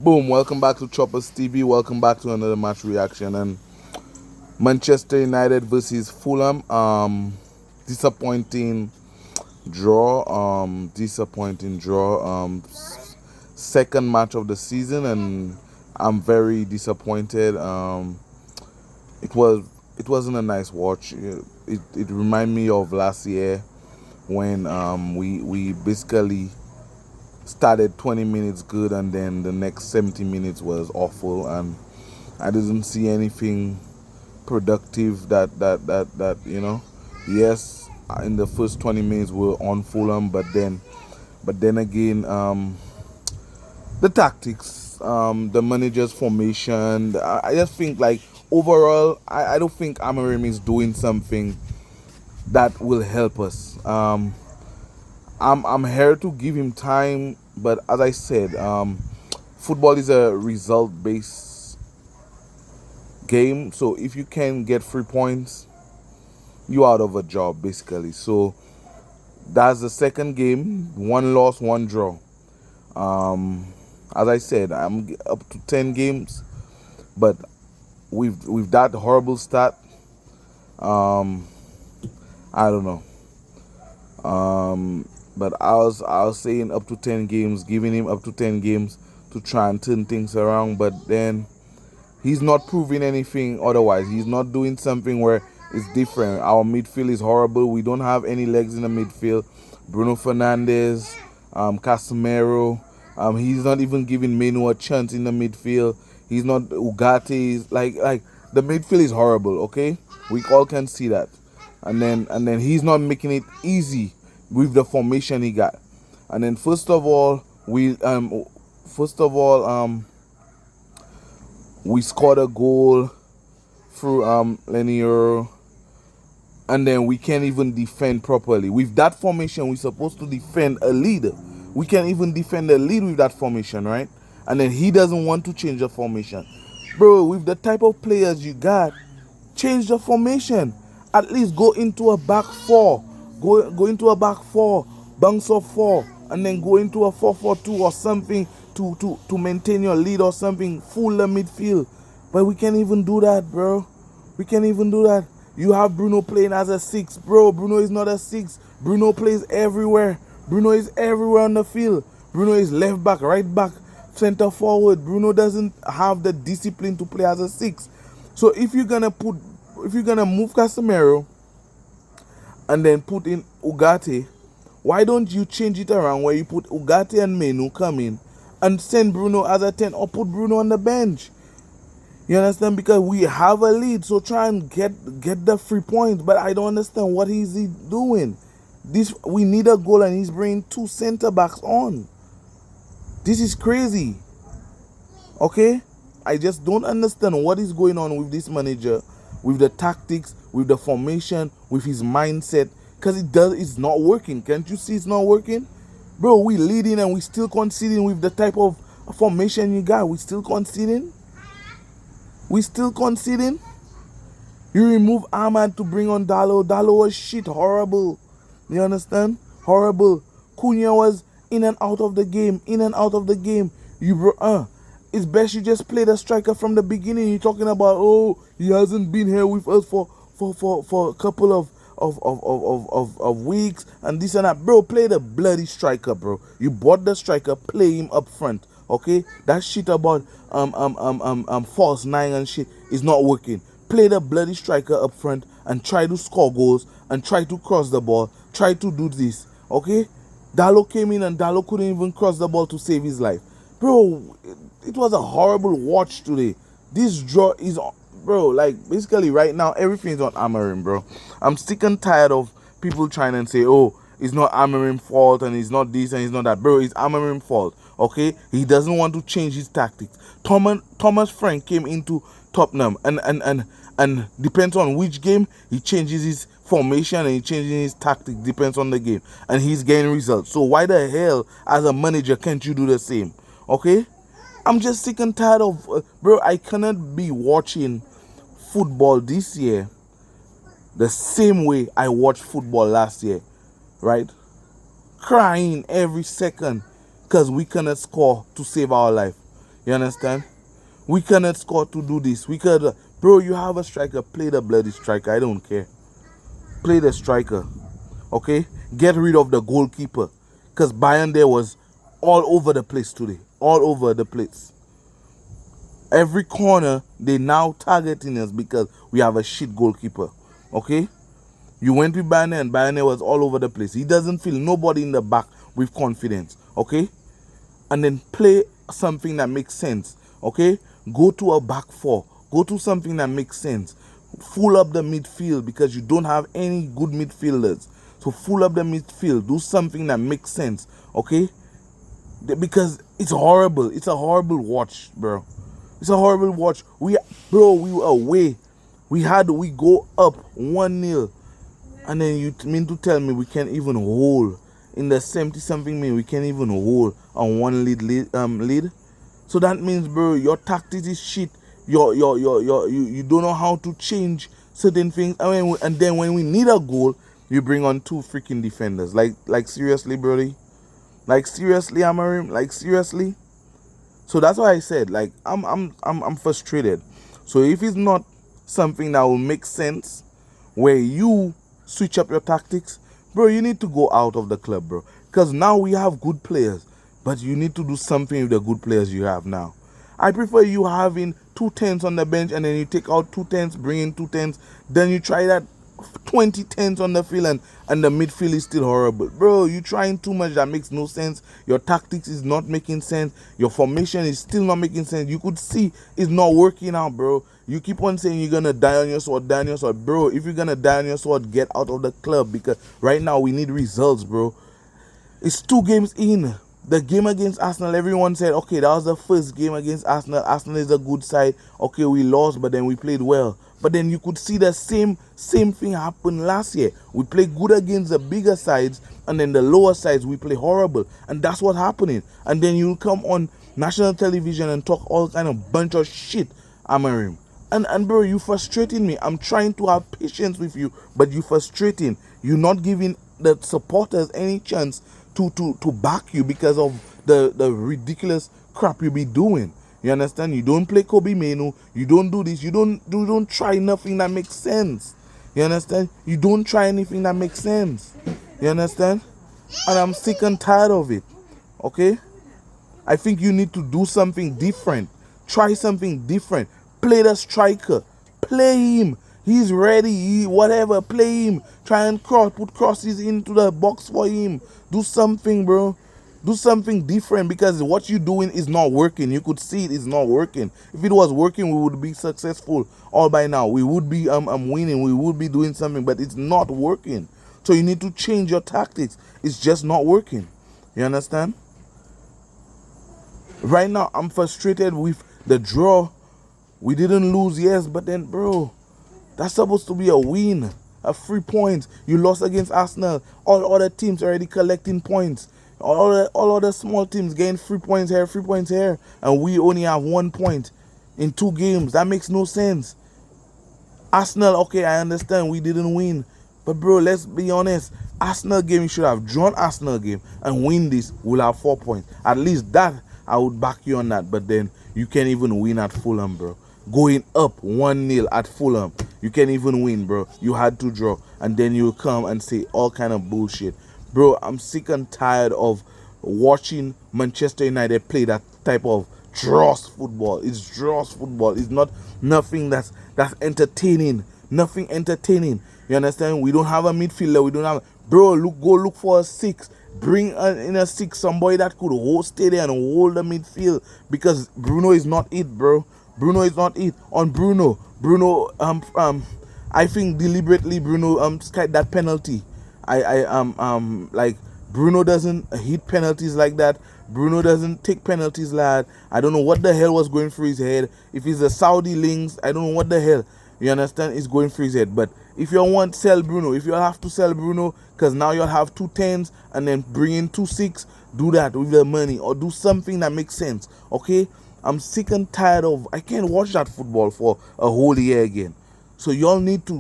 Boom, welcome back to Choppers TV. Welcome back to another match reaction. And Manchester United versus Fulham. Disappointing draw. Disappointing draw. Second match of the season, and I'm very disappointed. It was it wasn't a nice watch. It reminded me of last year when we basically started 20 minutes good, and then the next 70 minutes was awful, and I didn't see anything productive that. Yes, in the first 20 minutes we were on Fulham, but then again, the tactics, the manager's formation, I just think, like, overall, I don't think Amarim is doing something that will help us. I'm here to give him time, but as I said, football is a result based game. So if you can get 3 points, you're out of a job basically. So that's the second game, one loss, one draw. Um, as I said, I'm up to 10 games, but with that horrible start, um, I don't know. But I was saying up to 10 games, giving him up to 10 games to try and turn things around. But then he's not proving anything otherwise. He's not doing something where it's different. Our midfield is horrible. We don't have any legs in the midfield. Bruno Fernandes, Casemiro. He's not even giving Menu a chance in the midfield. He's not Ugarte. Like the midfield is horrible. Okay, we all can see that. And then he's not making it easy with the formation he got. And then first of all, we scored a goal through Lenier, and then we can't even defend properly. With that formation, we're supposed to defend a lead. We can't even defend a lead with that formation, right? And then he doesn't want to change the formation. Bro, with the type of players you got, change the formation. At least go into a back four. Go into a back four, bounce off four, and then go into a 4-4-2 or something to maintain your lead or something. Full the midfield. But we can't even do that, bro. We can't even do that. You have Bruno playing as a six. Bro, Bruno is not a six. Bruno plays everywhere. Bruno is everywhere on the field. Bruno is left back, right back, center forward. Bruno doesn't have the discipline to play as a six. So if you're gonna move Casemiro and then put in Ugarte, why don't you change it around where you put Ugarte and Menu come in and send Bruno as a 10 or put Bruno on the bench? You understand? Because we have a lead, so try and get the 3 points. But I don't understand what is he doing. We need a goal, and he's bringing two center backs on. This is crazy. Okay, I just don't understand what is going on with this manager, with the tactics, with the formation, with his mindset. Because it's not working. Can't you see it's not working? Bro, we leading and we still conceding with the type of formation you got. We still conceding. We still conceding. You remove Ahmad to bring on Dalo. Dalo was shit, horrible. You understand? Horrible. Cunha was in and out of the game. In and out of the game. It's best you just play the striker from the beginning. You're talking about, oh, he hasn't been here with us for a couple of weeks and this and that. Bro, play the bloody striker, bro. You bought the striker, play him up front. Okay? That shit about false nine and shit is not working. Play the bloody striker up front and try to score goals and try to cross the ball. Try to do this. Okay? Dalo came in and Dalo couldn't even cross the ball to save his life. Bro, it was a horrible watch today. This draw is, bro, like, basically right now everything's on Amarim, bro. I'm sick and tired of people trying and say, oh, it's not Amarim's fault and it's not this and it's not that. Bro, it's Amarim's fault. Okay? He doesn't want to change his tactics. Thomas Frank came into Tottenham and depends on which game he changes his formation and he changes his tactics, depends on the game, and he's getting results. So why the hell as a manager can't you do the same? Okay? I'm just sick and tired of bro, I cannot be watching football this year the same way I watched football last year, right? Crying every second because we cannot score to save our life. You understand? We cannot score to do this. We could, bro. You have a striker. Play the bloody striker. I don't care. Play the striker. Okay? Get rid of the goalkeeper. Because Bayern there was all over the place today. All over the place. Every corner, they now targeting us because we have a shit goalkeeper. Okay? You went with Bayern and Bayern was all over the place. He doesn't feel nobody in the back with confidence. Okay? And then play something that makes sense. Okay? Go to a back four. Go to something that makes sense. Full up the midfield because you don't have any good midfielders. So full up the midfield. Do something that makes sense. Okay? Because it's horrible. It's a horrible watch, bro. It's a horrible watch. We were away. We go up 1-0. And then you mean to tell me we can't even hold in the 70-something minute, we can't even hold on one lead. So that means, bro, your tactics is shit. You don't know how to change certain things. And then when we need a goal, you bring on 2 freaking defenders. Like seriously, brody. Like seriously, Amarim. Like seriously. So that's why I said, like, I'm frustrated. So if it's not something that will make sense, where you switch up your tactics, bro, you need to go out of the club, bro. Because now we have good players, but you need to do something with the good players you have now. I prefer you having 2 10s on the bench and then you take out 2 10s, bring in 2 10s, then you try that 20 10s on the field and the midfield is still horrible. Bro, you trying too much that makes no sense. Your tactics is not making sense. Your formation is still not making sense. You could see it's not working out, bro. You keep on saying you're gonna die on your sword, die on your sword. Bro, if you're gonna die on your sword, get out of the club because right now we need results, bro. It's 2 games in. The game against Arsenal, everyone said, okay, that was the first game against Arsenal. Arsenal is a good side. Okay, we lost, but then we played well. But then you could see the same thing happen last year. We played good against the bigger sides, and then the lower sides, we play horrible. And that's what's happening. And then you'll come on national television and talk all kind of bunch of shit, Amarim. And bro, you frustrating me. I'm trying to have patience with you, but you frustrating. You're not giving the supporters any chance to back you because of the ridiculous crap you be doing. You understand? You don't play Kobe Menu. You don't do this. You don't try nothing that makes sense. You understand? You don't try anything that makes sense. You understand? And I'm sick and tired of it. Okay? I think you need to do something different. Try something different. Play the striker. Play him. He's ready. Whatever. Play him. Try and put crosses into the box for him. Do something, bro. Do something different because what you're doing is not working. You could see it is not working. If it was working, we would be successful all by now. We would be winning. We would be doing something, but it's not working. So you need to change your tactics. It's just not working. You understand? Right now, I'm frustrated with the draw. We didn't lose, yes, but then, bro, that's supposed to be a win, a 3 points. You lost against Arsenal. All other teams already collecting points. All other small teams getting 3 points here, 3 points here, and we only have 1 point in 2 games. That makes no sense. Arsenal, okay, I understand we didn't win, but bro, let's be honest. Arsenal game, you should have drawn Arsenal game and win this. We'll have 4 points. At least that I would back you on that. But then you can't even win at Fulham, bro. Going up 1-0 at Fulham, you can't even win, bro. You had to draw, and then you come and say all kind of bullshit, bro. I'm sick and tired of watching Manchester United play that type of dross football. It's dross football. It's not nothing that's entertaining. Nothing entertaining. You understand? We don't have a midfielder. We don't have, bro. Go look for a 6. Bring in a 6, somebody that could stay there and hold the midfield because Bruno is not it, bro. Bruno is not it. On Bruno, I think deliberately Bruno skied that penalty. Like Bruno doesn't hit penalties like that. Bruno doesn't take penalties like that. I don't know what the hell was going through his head. If he's a Saudi links, I don't know what the hell. You understand? It's going through his head. But if you want to sell Bruno, if you have to sell Bruno, because now you'll have 2 10s and then bring in 2 6, do that with the money or do something that makes sense. Okay? I'm sick and tired of, I can't watch that football for a whole year again. So y'all need to,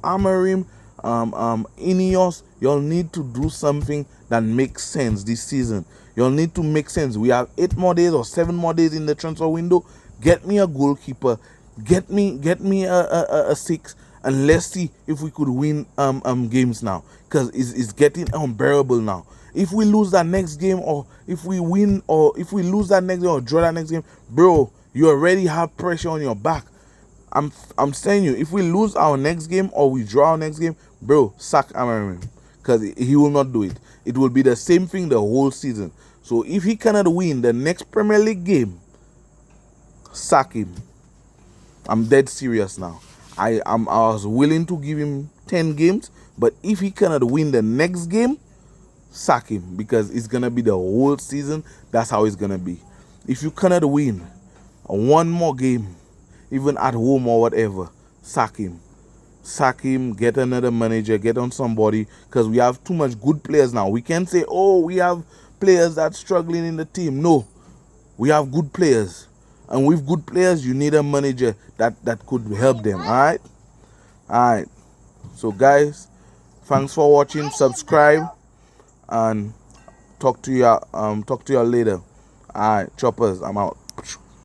Amarim, Ineos, y'all need to do something that makes sense this season. You'll need to make sense. We have 8 more days or 7 more days in the transfer window. Get me a goalkeeper. Get me a 6, and let's see if we could win games now, because it's getting unbearable now. If we lose that next game, or if we win, or if we lose that next game or draw that next game, bro, you already have pressure on your back. I'm saying you, if we lose our next game or we draw our next game, bro, sack Amarim, because he will not do it. It will be the same thing the whole season. So if he cannot win the next Premier League game, sack him. I'm dead serious now. I was willing to give him 10 games, but if he cannot win the next game, sack him, because it's gonna be the whole season. That's how it's gonna be. If you cannot win one more game, even at home or whatever, sack him. Sack him, get another manager, get on somebody, because we have too much good players now. We can't say, oh, we have players that's struggling in the team. No, we have good players. And with good players, you need a manager that could help them. All right. So guys, thanks for watching. Subscribe, and talk to you later. All right, choppers, I'm out.